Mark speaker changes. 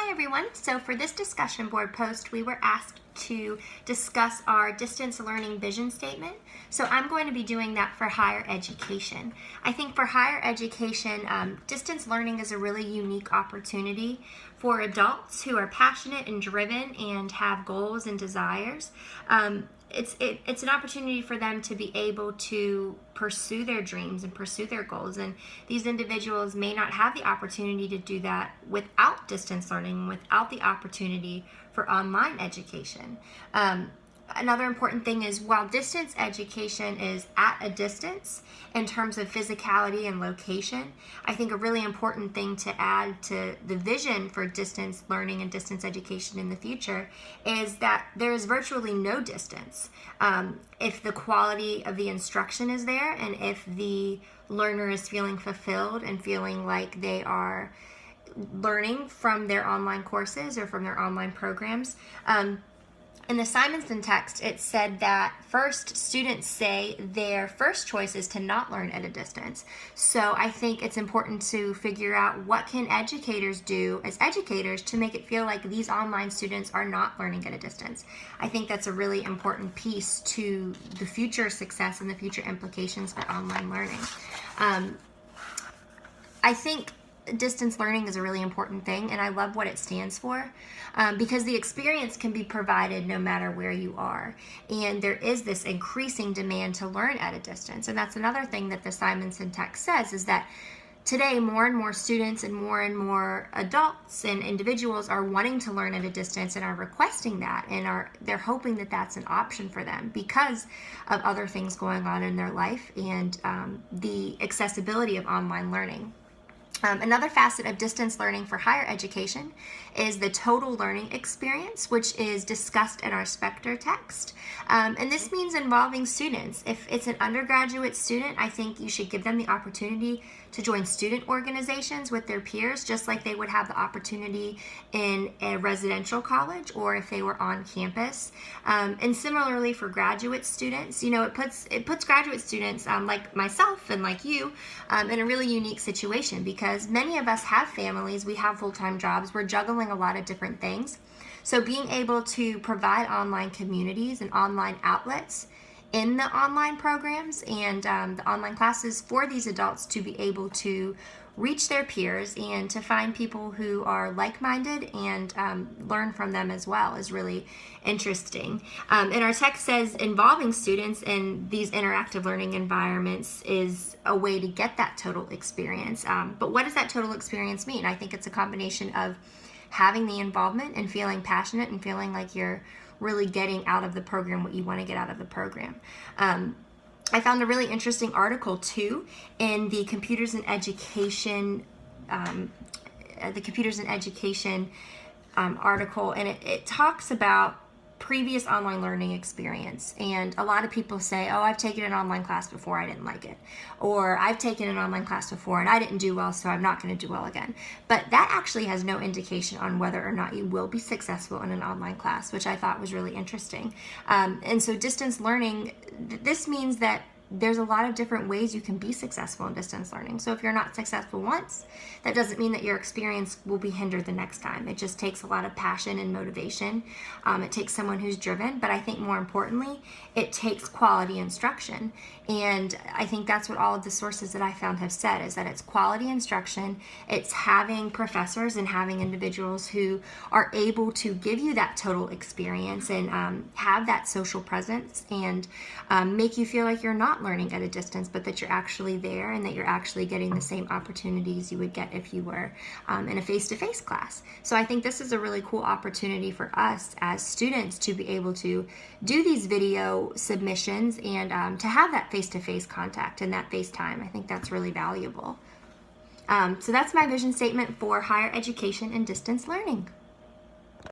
Speaker 1: Hi everyone. So for this discussion board post, we were asked to discuss our distance learning vision statement. So I'm going to be doing that for higher education. I think for higher education, distance learning is a really unique opportunity for adults who are passionate and driven and have goals and desires. It's an opportunity for them to be able to pursue their dreams and pursue their goals. And these individuals may not have the opportunity to do that without distance learning, without the opportunity for online education. Another important thing is while distance education is at a distance in terms of physicality and location, I think a really important thing to add to the vision for distance learning and distance education in the future is that there is virtually no distance. If the quality of the instruction is there and if the learner is feeling fulfilled and feeling like they are learning from their online courses or from their online programs. In the Simonson text, it said that first students say their first choice is to not learn at a distance. So I think it's important to figure out what can educators do as educators to make it feel like these online students are not learning at a distance. I think that's a really important piece to the future success and the future implications for online learning. I think distance learning is a really important thing, and I love what it stands for because the experience can be provided no matter where you are, and there is this increasing demand to learn at a distance. And that's another thing that the Simonson text says is that today more and more students and more adults and individuals are wanting to learn at a distance and are requesting that, and they're hoping that that's an option for them because of other things going on in their life and the accessibility of online learning. Another facet of distance learning for higher education is the total learning experience, which is discussed in our Spector text. And this means involving students. If it's an undergraduate student, I think you should give them the opportunity to join student organizations with their peers, just like they would have the opportunity in a residential college or if they were on campus. And similarly for graduate students, it puts graduate students like myself and like you in a really unique situation because many of us have families, we have full-time jobs, we're juggling a lot of different things. So being able to provide online communities and online outlets in the online programs and the online classes for these adults to be able to reach their peers and to find people who are like-minded and learn from them as well is really interesting. And our text says involving students in these interactive learning environments is a way to get that total experience. But what does that total experience mean? I think it's a combination of having the involvement and feeling passionate and feeling like you're really getting out of the program what you want to get out of the program. I found a really interesting article too in the Computers in Education, article, and it talks about previous online learning experience. And a lot of people say, oh, I've taken an online class before, I didn't like it. Or I've taken an online class before and I didn't do well, so I'm not going to do well again. But that actually has no indication on whether or not you will be successful in an online class, which I thought was really interesting. And so distance learning, this means that there's a lot of different ways you can be successful in distance learning. So if you're not successful once, that doesn't mean that your experience will be hindered the next time. It just takes a lot of passion and motivation. It takes someone who's driven, but I think more importantly, it takes quality instruction. And I think that's what all of the sources that I found have said, is that it's quality instruction, it's having professors and having individuals who are able to give you that total experience and have that social presence and make you feel like you're not learning at a distance, but that you're actually there and that you're actually getting the same opportunities you would get if you were in a face-to-face class. So I think this is a really cool opportunity for us as students to be able to do these video submissions and to have that face-to-face contact and that FaceTime. I think that's really valuable. So that's my vision statement for higher education and distance learning.